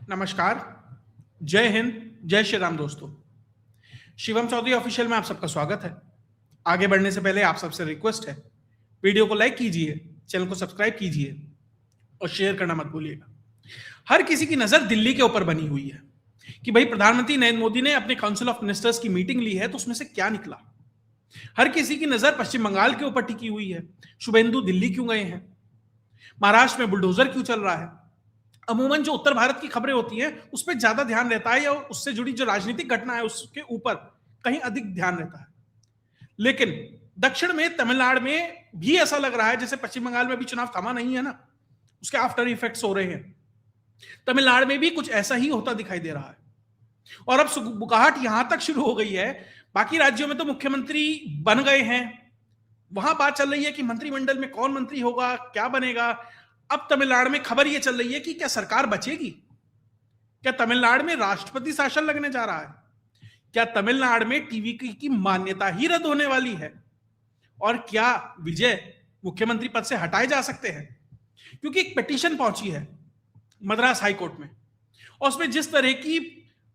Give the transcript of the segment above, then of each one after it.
नमस्कार, जय हिंद, जय श्री राम दोस्तों। शिवम चौधरी ऑफिशियल में आप सबका स्वागत है। आगे बढ़ने से पहले आप सबसे रिक्वेस्ट है, वीडियो को लाइक कीजिए, चैनल को सब्सक्राइब कीजिए और शेयर करना मत भूलिएगा। हर किसी की नजर दिल्ली के ऊपर बनी हुई है कि भाई प्रधानमंत्री नरेंद्र मोदी ने अपने काउंसिल ऑफ मिनिस्टर्स की मीटिंग ली है तो उसमें से क्या निकला। हर किसी की नजर पश्चिम बंगाल के ऊपर टिकी हुई है। शुभेंदु दिल्ली क्यों गए हैं, महाराष्ट्र में बुलडोजर क्यों चल रहा है। अमूमन जो उत्तर भारत की खबरें होती हैं उस पर ज्यादा ध्यान रहता है या उससे जुड़ी जो राजनीतिक घटना है उसके ऊपर कहीं अधिक ध्यान रहता है। लेकिन दक्षिण में तमिलनाडु में भी ऐसा लग रहा है जैसे पश्चिम बंगाल में भी चुनाव थमा नहीं है ना, उसके आफ्टर इफेक्ट्स हो रहे हैं। तमिलनाडु में भी कुछ ऐसा ही होता दिखाई दे रहा है और अब बुकाहट यहां तक शुरू हो गई है। बाकी राज्यों में तो मुख्यमंत्री बन गए हैं, वहां बात चल रही है कि मंत्रिमंडल में कौन मंत्री होगा, क्या बनेगा। अब तमिलनाडु में खबर यह चल रही है कि क्या सरकार बचेगी, क्या तमिलनाडु में राष्ट्रपति शासन लगने जा रहा है, क्या तमिलनाडु में टीवी की मान्यता ही रद्द होने वाली है और क्या विजय मुख्यमंत्री पद से हटाए जा सकते हैं। क्योंकि एक पिटीशन पहुंची है मद्रास हाईकोर्ट में और उसमें जिस तरह की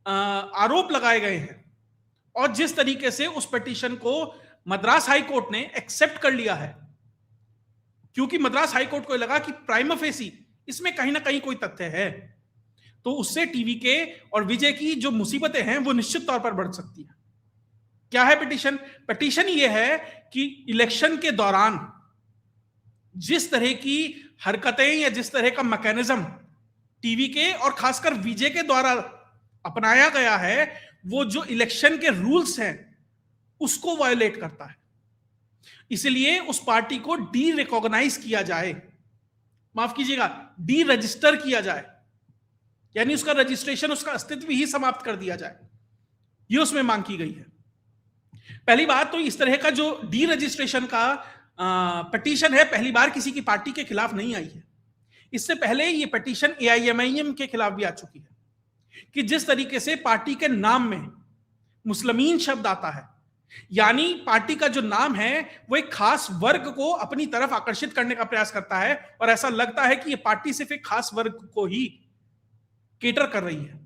आरोप लगाए गए हैं और जिस तरीके से उस पिटीशन को मद्रास हाईकोर्ट ने एक्सेप्ट कर लिया है, क्योंकि मद्रास हाईकोर्ट को लगा कि प्राइमा फेसी इसमें कहीं ना कहीं कोई तथ्य है, तो उससे टीवी के और विजय की जो मुसीबतें हैं वो निश्चित तौर पर बढ़ सकती है। क्या है पिटीशन? पिटीशन ये है कि इलेक्शन के दौरान जिस तरह की हरकतें या जिस तरह का मैकेनिज्म टीवी के और खासकर विजय के द्वारा अपनाया गया है, वो जो इलेक्शन के रूल्स हैं उसको वायोलेट करता है। इसलिए उस पार्टी को डी रिकॉग्नाइज किया जाए, माफ कीजिएगा डी रजिस्टर किया जाए, यानी उसका रजिस्ट्रेशन, उसका अस्तित्व ही समाप्त कर दिया जाए। यह उसमें मांग की गई है। पहली बात तो इस तरह का जो डी रजिस्ट्रेशन का पिटीशन है पहली बार किसी की पार्टी के खिलाफ नहीं आई है। इससे पहले यह पिटीशन एआईएमआईएम के खिलाफ भी आ चुकी है कि जिस तरीके से पार्टी के नाम में मुस्लिमीन शब्द आता है, यानी पार्टी का जो नाम है वो एक खास वर्ग को अपनी तरफ आकर्षित करने का प्रयास करता है और ऐसा लगता है कि यह पार्टी सिर्फ एक खास वर्ग को ही केटर कर रही है।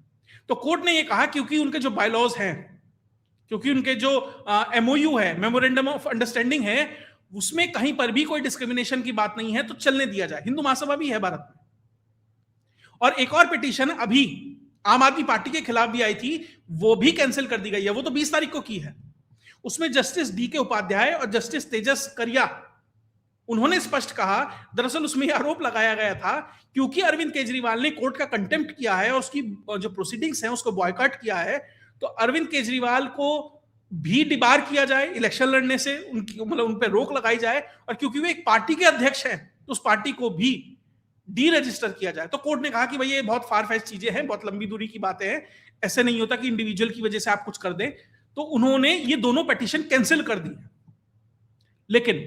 तो कोर्ट ने यह कहा क्योंकि उनके जो बायलॉज हैं, क्योंकि उनके जो एमओयू है, मेमोरेंडम ऑफ अंडरस्टैंडिंग है, उसमें कहीं पर भी कोई डिस्क्रिमिनेशन की बात नहीं है, तो चलने दिया जाए। हिंदू महासभा भी है भारत में। और एक और पिटीशन अभी आम आदमी पार्टी के खिलाफ भी आई थी, वो भी कैंसिल कर दी गई है। वो तो 20 तारीख को की है। उसमें जस्टिस डी के उपाध्याय और जस्टिस तेजस करिया उन्होंने स्पष्ट कहा, दरअसल उसमें आरोप लगाया गया था क्योंकि अरविंद केजरीवाल ने कोर्ट का कंटेम्प्ट किया है और उसकी जो प्रोसीडिंग्स हैं उसको बॉयकॉट किया है, तो अरविंद केजरीवाल को भी डिबार किया जाए इलेक्शन लड़ने से, उनकी मतलब उन पर रोक लगाई जाए, और क्योंकि वे एक पार्टी के अध्यक्ष हैं तो उस पार्टी को भी डी रजिस्टर किया जाए। तो कोर्ट ने कहा कि भाई ये बहुत फार फेच चीजें हैं, बहुत लंबी दूरी की बातें हैं, ऐसे नहीं होता कि इंडिविजुअल की वजह से आप कुछ कर दें। तो उन्होंने ये दोनों पिटीशन कैंसिल कर दी। लेकिन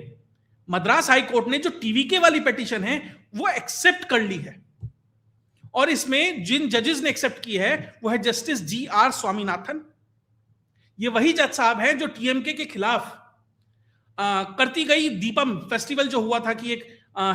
मद्रास हाई कोर्ट ने जो टीवी के वाली पिटीशन है वो एक्सेप्ट कर ली है और इसमें जिन जजेस ने एक्सेप्ट की है वो है जस्टिस जी आर स्वामीनाथन। ये वही जज साहब हैं जो टीएमके के खिलाफ करती गई दीपम फेस्टिवल जो हुआ था कि एक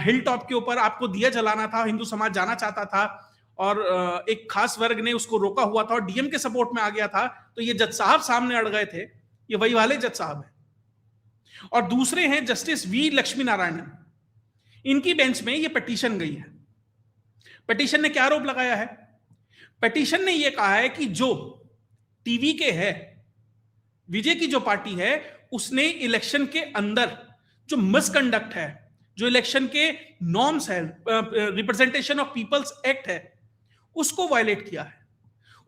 हिल टॉप के ऊपर आपको दिया जलाना था, हिंदू समाज जाना चाहता था और एक खास वर्ग ने उसको रोका हुआ था और डीएम के सपोर्ट में आ गया था, तो ये जज साहब सामने अड़ गए थे। ये वही वाले जज साहब हैं। और दूसरे हैं जस्टिस वी लक्ष्मी नारायणन। इनकी बेंच में ये पिटीशन गई है। पिटीशन ने क्या आरोप लगाया है? पिटीशन ने यह कहा है कि जो टीवी के है, विजय की जो पार्टी है, उसने इलेक्शन के अंदर जो मिसकंडक्ट है, जो इलेक्शन के नॉर्म्स है, रिप्रेजेंटेशन ऑफ पीपल्स एक्ट है, उसको वायलेट किया है।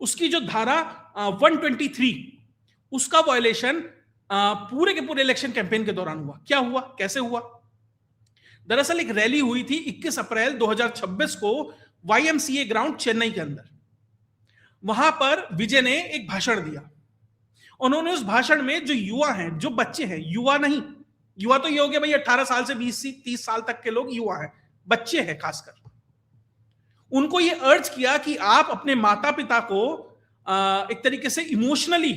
उसकी जो धारा 123 उसका वायलेशन पूरे के पूरे इलेक्शन कैंपेन के दौरान हुआ। क्या हुआ, कैसे हुआ? दरअसल एक रैली हुई थी 21 अप्रैल 2026 को वाईएमसीए ग्राउंड चेन्नई के अंदर। वहां पर विजय ने एक भाषण दिया। उन्होंने उस भाषण में जो युवा हैं, जो बच्चे हैं, युवा नहीं, युवा तो ये हो गया भाई 18 साल से 20-30 साल तक के लोग युवा हैं, बच्चे हैं खासकर, उनको ये अर्ज किया कि आप अपने माता पिता को एक तरीके से इमोशनली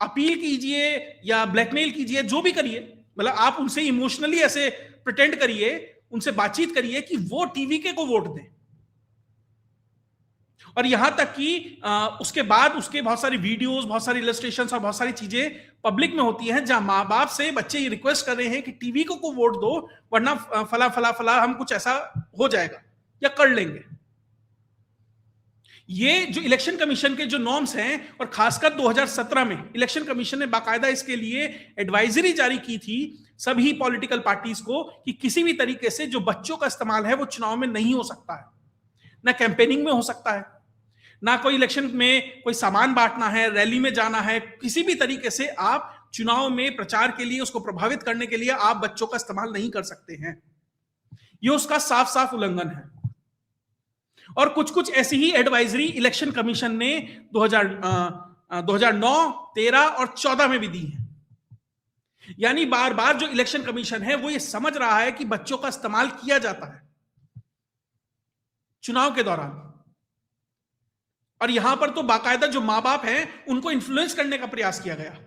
अपील कीजिए या ब्लैकमेल कीजिए, जो भी करिए, मतलब आप उनसे इमोशनली ऐसे प्रिटेंड करिए, उनसे बातचीत करिए कि वो टीवी के को वोट दें। और यहां तक कि उसके बाद उसके बहुत सारी वीडियोस, बहुत सारी इलस्ट्रेशंस और बहुत सारी चीजें पब्लिक में होती हैं जहां माँ बाप से बच्चे ये रिक्वेस्ट कर रहे हैं कि टीवी को वोट दो, वरना फला फला फला हम कुछ ऐसा हो जाएगा या कर लेंगे। ये जो इलेक्शन कमीशन के जो नॉर्म्स हैं, और खासकर 2017 में इलेक्शन कमीशन ने बाकायदा इसके लिए एडवाइजरी जारी की थी सभी पॉलिटिकल पार्टीज को कि किसी भी तरीके से जो बच्चों का इस्तेमाल है वो चुनाव में नहीं हो सकता है, ना कैंपेनिंग में हो सकता है, ना कोई इलेक्शन में कोई सामान बांटना है, रैली में जाना है, किसी भी तरीके से आप चुनाव में प्रचार के लिए, उसको प्रभावित करने के लिए आप बच्चों का इस्तेमाल नहीं कर सकते हैं। ये उसका साफ साफ उल्लंघन है। और कुछ कुछ ऐसी ही एडवाइजरी इलेक्शन कमीशन ने 2009, 13 और 14 में भी दी है। यानी बार बार जो इलेक्शन कमीशन है वो ये समझ रहा है कि बच्चों का इस्तेमाल किया जाता है चुनाव के दौरान, और यहां पर तो बाकायदा जो मां बाप हैं उनको इन्फ्लुएंस करने का प्रयास किया गया।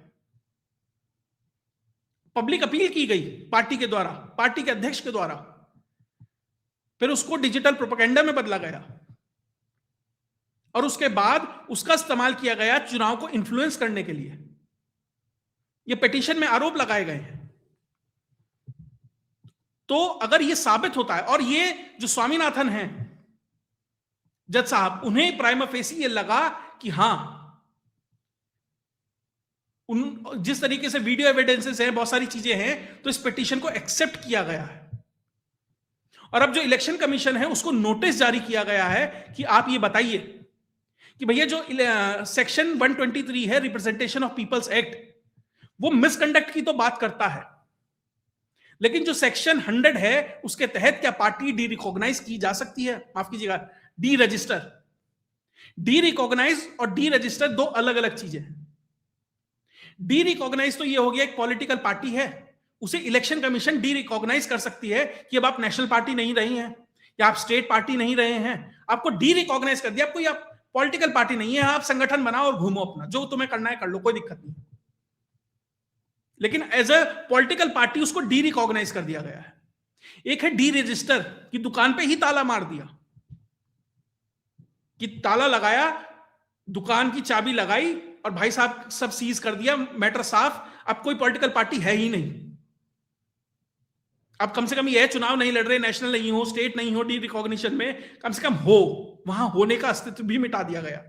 पब्लिक अपील की गई पार्टी के द्वारा, पार्टी के अध्यक्ष के द्वारा, फिर उसको डिजिटल प्रोपेगेंडा में बदला गया और उसके बाद उसका इस्तेमाल किया गया चुनाव को इन्फ्लुएंस करने के लिए। यह पिटीशन में आरोप लगाए गए हैं। तो अगर यह साबित होता है, और ये जो स्वामीनाथन हैं जज साहब, उन्हें प्राइमा फेसी ये लगा कि हां, जिस तरीके से वीडियो एविडेंसेस हैं, बहुत सारी चीजें हैं, तो इस पिटीशन को एक्सेप्ट किया गया है। और अब जो इलेक्शन कमीशन है उसको नोटिस जारी किया गया है कि आप ये बताइए कि भैया जो सेक्शन 123 है रिप्रेजेंटेशन ऑफ पीपल्स एक्ट, वो मिसकंडक्ट की तो बात करता है, लेकिन जो सेक्शन 100 है उसके तहत क्या पार्टी डी रिकॉग्नाइज की जा सकती है? माफ कीजिएगा, डी रजिस्टर। डी रिकॉग्नाइज और डी रजिस्टर दो अलग अलग चीजें हैं। डी रिकॉग्नाइज तो ये हो गया एक पॉलिटिकल पार्टी है, उसे इलेक्शन कमीशन डी रिकॉग्नाइज कर सकती है कि अब आप नेशनल पार्टी नहीं रही हैं या आप स्टेट पार्टी नहीं रहे हैं, आपको डी रिकॉग्नाइज कर दिया, आपको आप पॉलिटिकल पार्टी नहीं है, आप संगठन बनाओ और घूमो अपना, जो तुम्हें करना है कर लो, कोई दिक्कत नहीं। लेकिन एज अ पॉलिटिकल पार्टी उसको डी रिकॉग्नाइज कर दिया गया है। एक है डी रजिस्टर, की दुकान पे ही ताला मार दिया, कि ताला लगाया, दुकान की चाबी लगाई और भाई साहब सब सीज कर दिया, मैटर साफ, अब कोई पॉलिटिकल पार्टी है ही नहीं। अब कम से कम ये चुनाव नहीं लड़ रहे, नेशनल नहीं हो, स्टेट नहीं हो, डी रिकॉग्निशन में कम से कम हो, वहां होने का अस्तित्व भी मिटा दिया गया।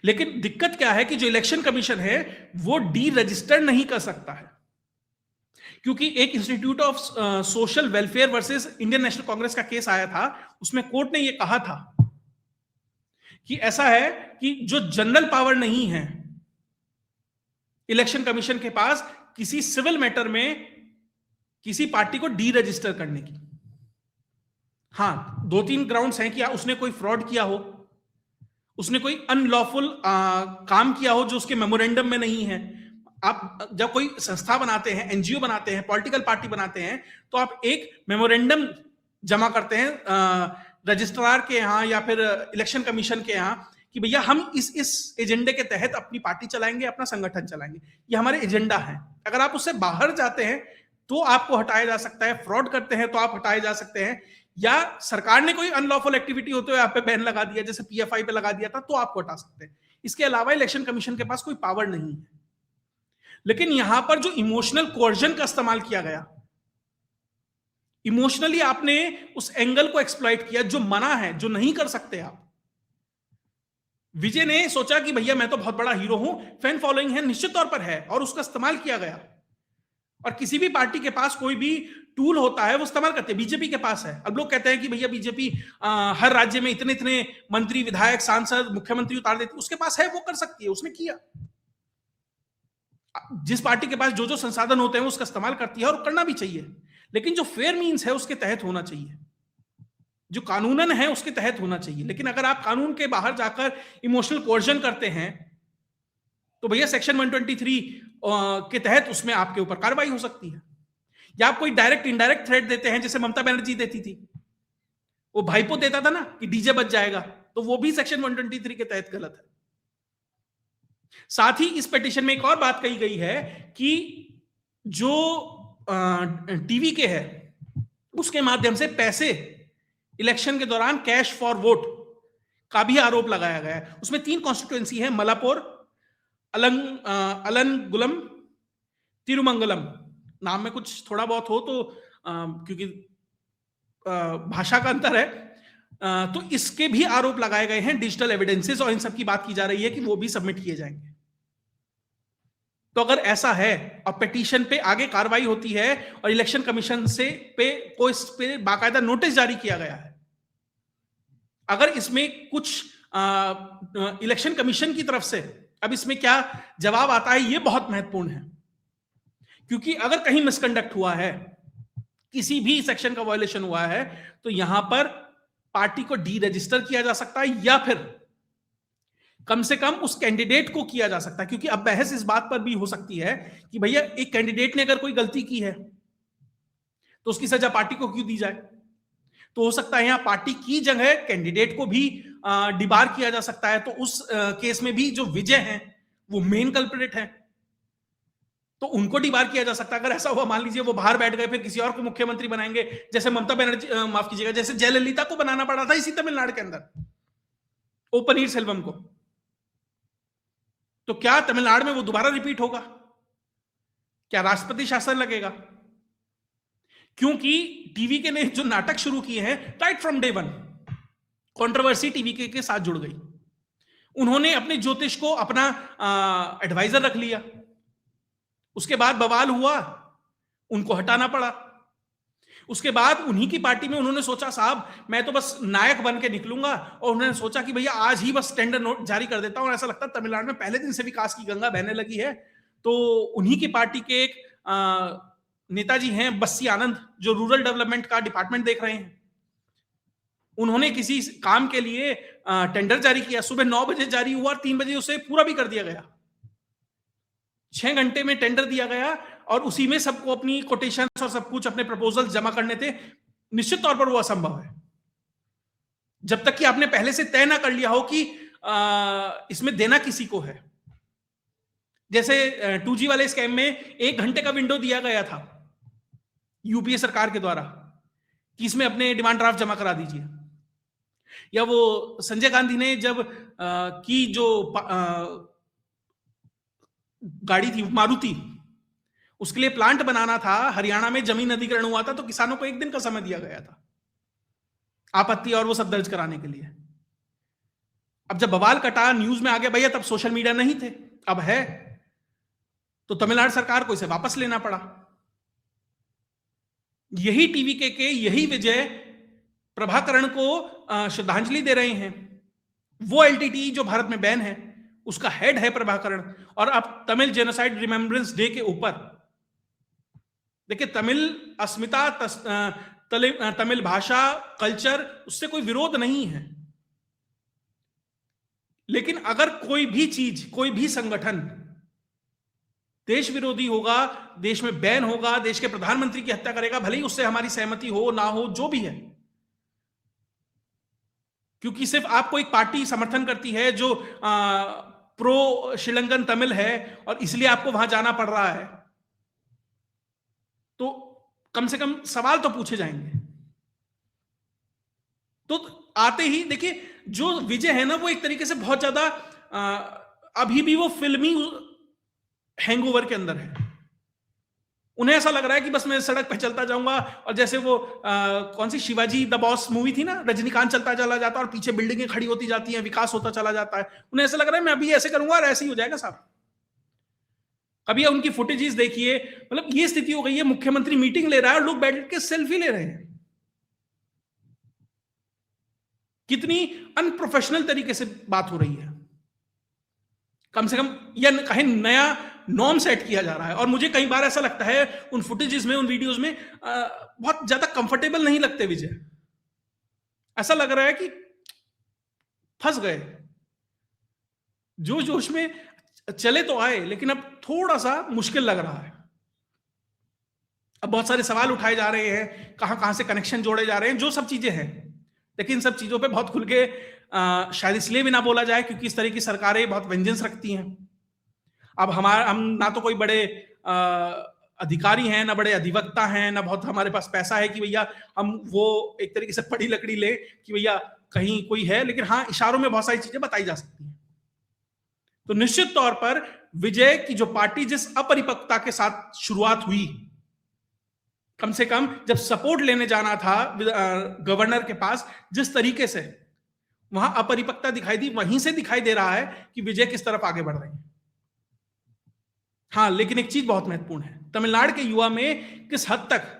लेकिन दिक्कत क्या है कि जो इलेक्शन कमीशन है वो डी रजिस्टर नहीं कर सकता है, क्योंकि एक institute of social welfare versus Indian national Congress का केस आया था, उसमें कोर्ट ने यह कहा था कि ऐसा है कि जो जनरल पावर नहीं है इलेक्शन कमीशन के पास किसी सिविल मैटर में किसी पार्टी को डी रजिस्टर करने की। हां, 2-3 ग्राउंड्स हैं कि उसने कोई फ्रॉड किया हो, उसने कोई अनलॉफुल काम किया हो जो उसके मेमोरेंडम में नहीं है। आप जब कोई संस्था बनाते हैं, एनजीओ बनाते हैं, पॉलिटिकल पार्टी बनाते हैं, तो आप एक मेमोरेंडम जमा करते हैं रजिस्ट्रार के यहां या फिर इलेक्शन कमीशन के यहां कि भैया हम इस एजेंडे के तहत अपनी पार्टी चलाएंगे, अपना संगठन चलाएंगे, ये हमारे एजेंडा है। अगर आप उससे बाहर जाते हैं तो आपको हटाया जा सकता है, फ्रॉड करते हैं तो आप हटाए जा सकते हैं, या सरकार ने कोई अनलॉफुल एक्टिविटी होते हुए आप पे बैन लगा दिया, जैसे पीएफआई पे लगा दिया था, तो आपको हटा सकते हैं। इसके अलावा इलेक्शन कमीशन के पास कोई पावर नहीं है। लेकिन यहां पर जो इमोशनल कोर्जन का इस्तेमाल किया गया, इमोशनली आपने उस एंगल को एक्सप्लॉइट किया जो मना है, जो नहीं कर सकते आप। विजय ने सोचा कि भैया मैं तो बहुत बड़ा हीरो हूं, फैन फॉलोइंग है, निश्चित तौर पर है, और उसका इस्तेमाल किया गया। और किसी भी पार्टी के पास कोई भी टूल होता है वो इस्तेमाल करते हैं। बीजेपी के पास है। अब लोग कहते हैं कि भैया बीजेपी हर राज्य में इतने इतने मंत्री, विधायक, सांसद, मुख्यमंत्री उतार देती है, उसके पास है, वो कर सकती है, उसने किया। जिस पार्टी के पास जो जो संसाधन होते हैं उसका इस्तेमाल करती है, और करना भी चाहिए, लेकिन जो फेयर मीन्स है उसके तहत होना चाहिए, जो कानूनन है उसके तहत होना चाहिए। लेकिन अगर आप कानून के बाहर जाकर इमोशनल कोर्जन करते हैं तो भैया सेक्शन 123 के तहत उसमें आपके ऊपर कार्रवाई हो सकती है। या आप कोई डायरेक्ट इनडायरेक्ट थ्रेट देते हैं, जैसे ममता बनर्जी देती थी, वो भाईपो देता था ना कि डीजे बच जाएगा, तो वो भी सेक्शन 123 के तहत गलत है। साथ ही इस पिटीशन में एक और बात कही गई है कि जो टीवी के है उसके माध्यम से पैसे इलेक्शन के दौरान कैश फॉर वोट का भी आरोप लगाया गया है। उसमें 3 कॉन्स्टिट्यूएंसी है, मलापुर, अलनगुलम, तिरुमंगलम। नाम में कुछ थोड़ा बहुत हो तो क्योंकि भाषा का अंतर है, तो इसके भी आरोप लगाए गए हैं, डिजिटल एविडेंसेस, और इन सब की बात की जा रही है कि वो भी सबमिट किए जाएंगे। तो अगर ऐसा है और पिटीशन पे आगे कार्रवाई होती है और इलेक्शन कमीशन से को इस पे बाकायदा नोटिस जारी किया गया है, अगर इसमें कुछ इलेक्शन कमीशन की तरफ से अब इसमें क्या जवाब आता है, ये बहुत महत्वपूर्ण है। क्योंकि अगर कहीं मिसकंडक्ट हुआ है, किसी भी सेक्शन का वायलेशन हुआ है, तो यहां पर पार्टी को डी रजिस्टर किया जा सकता है, या फिर कम से कम उस कैंडिडेट को किया जा सकता है। क्योंकि अब बहस इस बात पर भी हो सकती है कि भैया एक कैंडिडेट ने अगर कोई गलती की है तो उसकी सजा पार्टी को क्यों दी जाए। तो हो सकता है यहां पार्टी की जगह कैंडिडेट को भी डिबार किया जा सकता है। तो उस केस में भी जो विजय हैं वो मेन कल्प्रिट है, तो उनको डिबार किया जा सकता है। अगर ऐसा हुआ, मान लीजिए वो बाहर बैठ गए, फिर किसी और को मुख्यमंत्री बनाएंगे, जैसे ममता बनर्जी, माफ कीजिएगा, जैसे जयललिता को बनाना पड़ा था इसी तमिलनाडु के अंदर, ओ पनीर सेल्वम को, तो क्या तमिलनाडु में वो दोबारा रिपीट होगा? क्या राष्ट्रपति शासन लगेगा? क्योंकि टीवी के ने जो नाटक शुरू किए हैं, right from day one controversy TV के साथ जुड़ गई। उन्होंने अपने ज्योतिष को अपना एडवाइजर रख लिया, उसके बाद बवाल हुआ, उनको हटाना पड़ा। उसके बाद उन्हीं की पार्टी में उन्होंने सोचा साहब मैं तो बस नायक बन के निकलूंगा, और उन्होंने सोचा कि भैया आज ही बस टेंडर नोट जारी कर देता हूं। ऐसा लगता है तमिलनाडु में पहले दिन से विकास की गंगा बहने लगी है। तो उन्हीं की पार्टी के एक नेताजी हैं बस्सी आनंद, जो रूरल डेवलपमेंट का डिपार्टमेंट देख रहे हैं, उन्होंने किसी काम के लिए टेंडर जारी किया। सुबह 9 बजे जारी हुआ, 3 बजे उसे पूरा भी कर दिया गया। 6 घंटे में टेंडर दिया गया, और उसी में सबको अपनी कोटेशन और सब कुछ अपने प्रपोजल जमा करने थे। निश्चित तौर पर वो असंभव है जब तक कि आपने पहले से तय ना कर लिया हो कि इसमें देना किसी को है। जैसे 2G वाले स्कैम में 1 घंटे का विंडो दिया गया था यूपीए सरकार के द्वारा कि इसमें अपने डिमांड ड्राफ्ट जमा करा दीजिए। या वो संजय गांधी ने जब की जो गाड़ी थी मारुति, उसके लिए प्लांट बनाना था, हरियाणा में जमीन अधिग्रहण हुआ था, तो किसानों को 1 दिन का समय दिया गया था आपत्ति और वो सब दर्ज कराने के लिए। अब जब बवाल कटा, न्यूज में आ गया भैया, तब सोशल मीडिया नहीं थे, अब है, तो तमिलनाडु सरकार को इसे वापस लेना पड़ा। यही टीवी के यही विजय प्रभाकरण को श्रद्धांजलि दे रहे हैं। वो एलटीटी जो भारत में बैन है, उसका हेड है प्रभाकरण। और अब तमिल जेनोसाइड रिमेम्बरेंस डे के ऊपर देखिए, तमिल अस्मिता, तमिल भाषा, कल्चर, उससे कोई विरोध नहीं है, लेकिन अगर कोई भी चीज, कोई भी संगठन देश विरोधी होगा, देश में बैन होगा, देश के प्रधानमंत्री की हत्या करेगा, भले ही उससे हमारी सहमति हो ना हो, जो भी है, क्योंकि सिर्फ आपको एक पार्टी समर्थन करती है जो प्रो श्रीलंकन तमिल है और इसलिए आपको वहां जाना पड़ रहा है, तो कम से कम सवाल तो पूछे जाएंगे। तो आते ही देखिए, जो विजय है ना, वो एक तरीके से बहुत ज्यादा अभी भी वो फिल्मी हैंगओवर के अंदर है। उन्हें ऐसा लग रहा है कि बस मैं सड़क पे चलता जाऊंगा, और जैसे वो कौन सी शिवाजी द बॉस मूवी थी ना, रजनीकांत चलता चला जाता और पीछे बिल्डिंगें खड़ी होती जाती हैं, विकास होता चला जाता है। उन्हें ऐसा लग रहा है मैं अभी ऐसे करूंगा और ऐसे ही हो जाएगा साहब। अभी उनकी फुटेजेस देखिए, मतलब ये स्थिति हो गई है, मुख्यमंत्री मीटिंग ले रहा है और लोग बैठ के सेल्फी ले रहे हैं। कितनी अनप्रोफेशनल तरीके से बात हो रही है। कम से कम यह कहीं नया नॉर्म सेट किया जा रहा है। और मुझे कई बार ऐसा लगता है उन फुटेजेस में, उन वीडियोस में बहुत ज्यादा कंफर्टेबल नहीं लगते विजय। ऐसा लग रहा है कि फंस गए, जोश में चले तो आए, लेकिन अब थोड़ा सा मुश्किल लग रहा है। अब बहुत सारे सवाल उठाए जा रहे हैं, कहां से कनेक्शन जोड़े जा रहे हैं, जो सब चीजें हैं, लेकिन सब चीजों पे बहुत खुल के शायद इसलिए भी ना बोला जाए क्योंकि इस तरह की सरकारें बहुत वेंजेंस रखती हैं। अब हम ना तो कोई बड़े अधिकारी हैं, ना बड़े अधिवक्ता हैं, ना बहुत हमारे पास पैसा है कि भैया हम वो एक तरीके से पड़ी लकड़ी ले कि भैया कहीं कोई है, लेकिन हाँ इशारों में बहुत सारी चीजें बताई जा सकती हैं। तो निश्चित तौर पर विजय की जो पार्टी जिस अपरिपक्वता के साथ शुरुआत हुई, कम से कम जब सपोर्ट लेने जाना था गवर्नर के पास, जिस तरीके से वहां अपरिपक्वता दिखाई दी, वहीं से दिखाई दे रहा है कि विजय किस तरफ आगे बढ़ रहे हैं। हाँ, लेकिन एक चीज बहुत महत्वपूर्ण है, तमिलनाडु के युवा में किस हद तक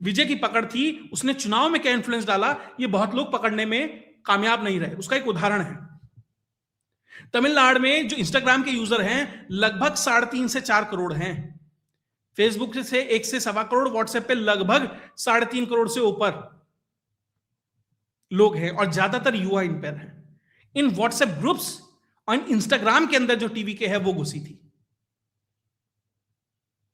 विजय की पकड़ थी, उसने चुनाव में क्या इन्फ्लुएंस डाला, ये बहुत लोग पकड़ने में कामयाब नहीं रहे। उसका एक उदाहरण है, तमिलनाडु में जो इंस्टाग्राम के यूजर हैं लगभग 3.5 से 4 करोड़ हैं, फेसबुक से 1 से 1.25 करोड़, व्हाट्सएप पे लगभग 3.5 करोड़ से ऊपर लोग हैं, और ज्यादातर युवा इन पर हैं। इन व्हाट्सएप ग्रुप्स और इंस्टाग्राम के अंदर जो टीवी के है वो घुसी थी,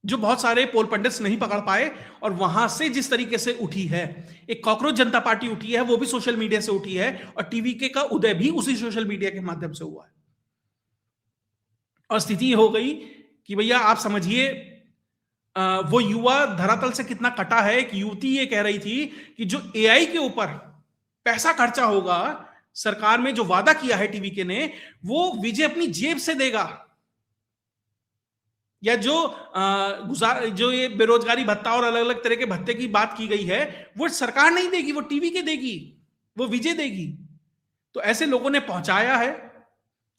जो बहुत सारे पोल पंडित्स नहीं पकड़ पाए, और वहां से जिस तरीके से उठी है एक कॉकरोच जनता पार्टी उठी है, वो भी सोशल मीडिया से उठी है, और टीवी के का उदय भी उसी सोशल मीडिया के माध्यम से हुआ है। और स्थिति हो गई कि भैया आप समझिए वो युवा धरातल से कितना कटा है। एक युवती ये कह रही थी कि जो एआई के ऊपर पैसा खर्चा होगा, सरकार में जो वादा किया है टीवी के ने, वो विजय अपनी जेब से देगा, या जो ये बेरोजगारी भत्ता और अलग अलग तरह के भत्ते की बात की गई है, वो सरकार नहीं देगी, वो टीवी के देगी, वो विजय देगी। तो ऐसे लोगों ने पहुंचाया है।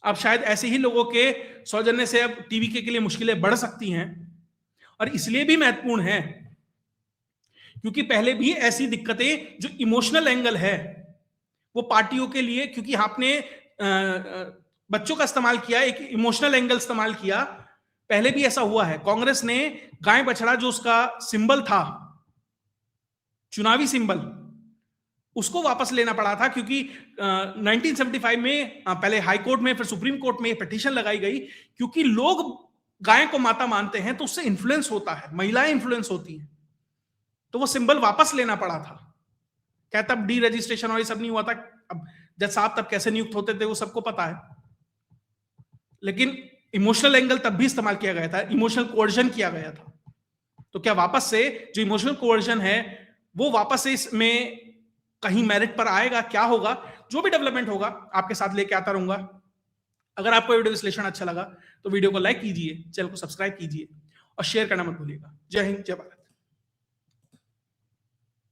अब शायद ऐसे ही लोगों के सौजन्य से अब टीवी के लिए मुश्किलें बढ़ सकती हैं, और इसलिए भी महत्वपूर्ण है क्योंकि पहले भी ऐसी दिक्कतें जो इमोशनल एंगल है वो पार्टियों के लिए, क्योंकि आपने बच्चों का इस्तेमाल किया, एक इमोशनल एंगल इस्तेमाल किया। पहले भी ऐसा हुआ है, कांग्रेस ने गाय बछड़ा जो उसका सिंबल था, चुनावी सिंबल, उसको वापस लेना पड़ा था, क्योंकि 1975 में पहले हाई कोर्ट में फिर सुप्रीम कोर्ट में पिटीशन लगाई गई, क्योंकि लोग गाय को माता मानते हैं तो उससे इन्फ्लुएंस होता है, महिलाएं इन्फ्लुएंस होती हैं, तो वो सिंबल वापस लेना पड़ा था। क्या तब डी रजिस्ट्रेशन और ये सब नहीं हुआ था? अब जज साहब तब कैसे नियुक्त होते थे वो सबको पता है, लेकिन इमोशनल एंगल तब भी इस्तेमाल किया गया था, इमोशनल कोर्जन किया गया था। तो क्या वापस से जो इमोशनल कोर्जन है वो वापस से इसमें कहीं मेरिट पर आएगा? क्या होगा? जो भी डेवलपमेंट होगा आपके साथ लेके आता रहूंगा। अगर आपको वीडियो विश्लेषण अच्छा लगा तो वीडियो को लाइक कीजिए, चैनल को सब्सक्राइब कीजिए और शेयर करना मत भूलिएगा। जय हिंद, जय भारत।